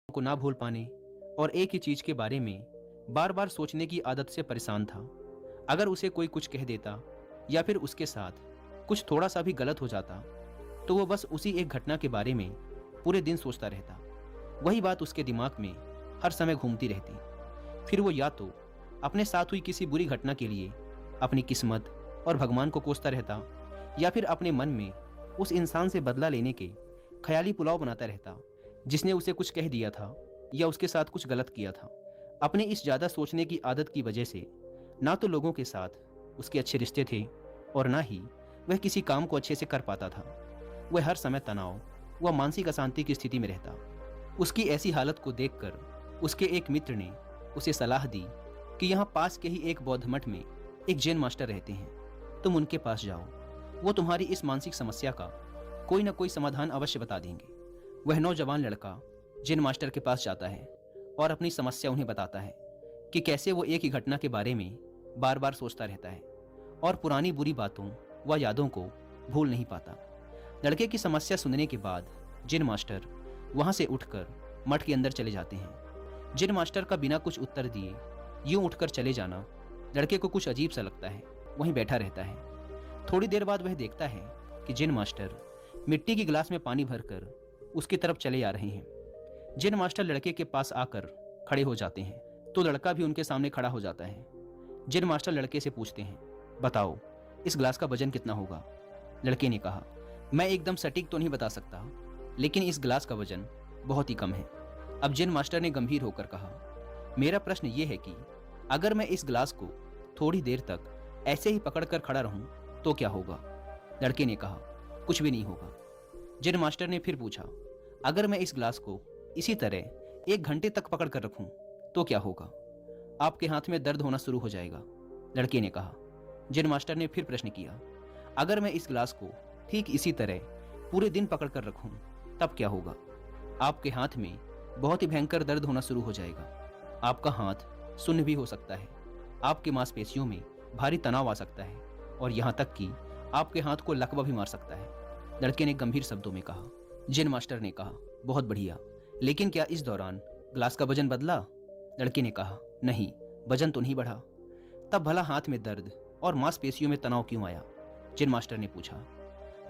को ना भूल पाने और एक ही चीज के बारे में बार बार सोचने की आदत से परेशान था। अगर उसे कोई कुछ कह देता या फिर उसके साथ कुछ थोड़ा सा भी गलत हो जाता तो वो बस उसी एक घटना के बारे में पूरे दिन सोचता रहता। वही बात उसके दिमाग में हर समय घूमती रहती। फिर वो या तो अपने साथ हुई किसी बुरी घटना के लिए अपनी किस्मत और भगवान को कोसता रहता या फिर अपने मन में उस इंसान से बदला लेने के ख्याली पुलाव बनाता रहता जिसने उसे कुछ कह दिया था या उसके साथ कुछ गलत किया था। अपने इस ज़्यादा सोचने की आदत की वजह से ना तो लोगों के साथ उसके अच्छे रिश्ते थे और ना ही वह किसी काम को अच्छे से कर पाता था। वह हर समय तनाव व मानसिक अशांति की स्थिति में रहता। उसकी ऐसी हालत को देखकर उसके एक मित्र ने उसे सलाह दी कि यहाँ पास के ही एक बौद्ध मठ में एक जैन मास्टर रहते हैं, तुम उनके पास जाओ, वो तुम्हारी इस मानसिक समस्या का कोई ना कोई समाधान अवश्य बता देंगे। वह नौजवान लड़का जैन मास्टर के पास जाता है और अपनी समस्या उन्हें बताता है कि कैसे वो एक ही घटना के बारे में बार बार सोचता रहता है और पुरानी बुरी बातों व यादों को भूल नहीं पाता। लड़के की समस्या सुनने के बाद जैन मास्टर वहां से उठकर मठ के अंदर चले जाते हैं। जैन मास्टर का बिना कुछ उत्तर दिए यूं उठकर चले जाना लड़के को कुछ अजीब सा लगता है। वहीं बैठा रहता है। थोड़ी देर बाद वह देखता है कि जैन मास्टर मिट्टी की गिलास में पानी भरकर उसकी तरफ चले आ रहे हैं। जैन मास्टर लड़के के पास आकर खड़े हो जाते हैं तो लड़का भी उनके सामने खड़ा हो जाता है। जैन मास्टर लड़के से पूछते हैं, बताओ इस गिलास का वजन कितना होगा? लड़के ने कहा, मैं एकदम सटीक तो नहीं बता सकता, लेकिन इस गिलास का वजन बहुत ही कम है। अब जैन मास्टर ने गंभीर होकर कहा, मेरा प्रश्न ये है कि अगर मैं इस गिलास को थोड़ी देर तक ऐसे ही पकड़कर खड़ा रहूं तो क्या होगा? लड़के ने कहा, कुछ भी नहीं होगा। जैन मास्टर ने फिर पूछा, अगर मैं इस गिलास को इसी तरह 1 घंटे तक पकड़ कर रखूं तो क्या होगा? आपके हाथ में दर्द होना शुरू हो जाएगा। लड़के ने कहा। जैन मास्टर ने फिर प्रश्न किया, अगर मैं इस गिलास को ठीक इसी तरह पूरे दिन पकड़ कर रखूं तब क्या होगा? आपके हाथ में बहुत ही भयंकर दर्द होना शुरू हो जाएगा। आपका हाथ सुन्न भी हो सकता है। आपकी मांसपेशियों में भारी तनाव आ सकता है और यहाँ तक कि आपके हाथ को लकवा भी मार सकता है। लड़के ने गंभीर शब्दों में कहा। जैन मास्टर ने कहा, बहुत बढ़िया, लेकिन क्या इस दौरान ग्लास का वजन बदला? लड़के ने कहा, नहीं, वजन तो नहीं बढ़ा। तब भला हाथ में दर्द और मांसपेशियों में तनाव क्यों आया? जैन मास्टर ने पूछा।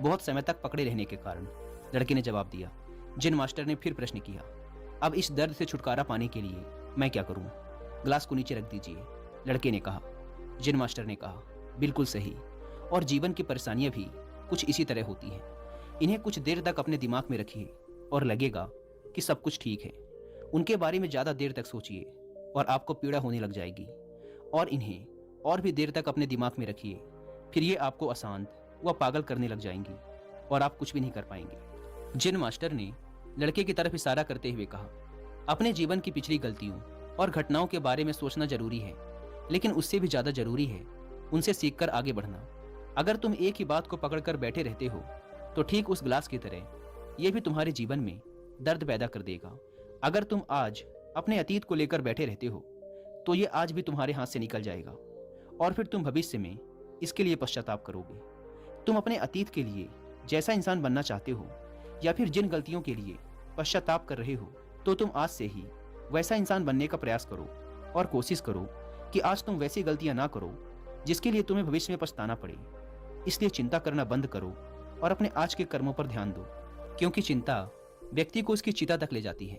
बहुत समय तक पकड़े रहने के कारण, लड़के ने जवाब दिया। जैन मास्टर ने फिर प्रश्न किया, अब इस दर्द से छुटकारा पाने के लिए मैं क्या करूं? ग्लास को नीचे रख दीजिए। लड़के ने कहा। जैन मास्टर ने कहा, बिल्कुल सही। और जीवन की परेशानियां भी कुछ इसी तरह होती हैं। इन्हें कुछ देर तक अपने दिमाग में रखिए और लगेगा कि सब कुछ ठीक है। उनके बारे में ज़्यादा देर तक सोचिए और आपको पीड़ा होने लग जाएगी। और इन्हें और भी देर तक अपने दिमाग में रखिए, फिर ये आपको अशांत व पागल करने लग जाएंगी और आप कुछ भी नहीं कर पाएंगे। जैन मास्टर ने लड़के की तरफ इशारा करते हुए कहा, अपने जीवन की पिछली गलतियों और घटनाओं के बारे में सोचना जरूरी है, लेकिन उससे भी ज़्यादा जरूरी है उनसे सीखकर आगे बढ़ना। अगर तुम एक ही बात को पकड़कर बैठे रहते हो तो ठीक उस ग्लास की तरह यह भी तुम्हारे जीवन में दर्द पैदा कर देगा। अगर तुम आज अपने अतीत को लेकर बैठे रहते हो तो ये आज भी तुम्हारे हाथ से निकल जाएगा और फिर तुम भविष्य में इसके लिए पश्चाताप करोगे। तुम अपने अतीत के लिए जैसा इंसान बनना चाहते हो या फिर जिन गलतियों के लिए पश्चाताप कर रहे हो तो तुम आज से ही वैसा इंसान बनने का प्रयास करो और कोशिश करो कि आज तुम वैसी गलतियां ना करो जिसके लिए तुम्हें भविष्य में पछताना पड़े। इसलिए चिंता करना बंद करो और अपने आज के कर्मों पर ध्यान दो, क्योंकि चिंता व्यक्ति को उसकी चिता तक ले जाती है।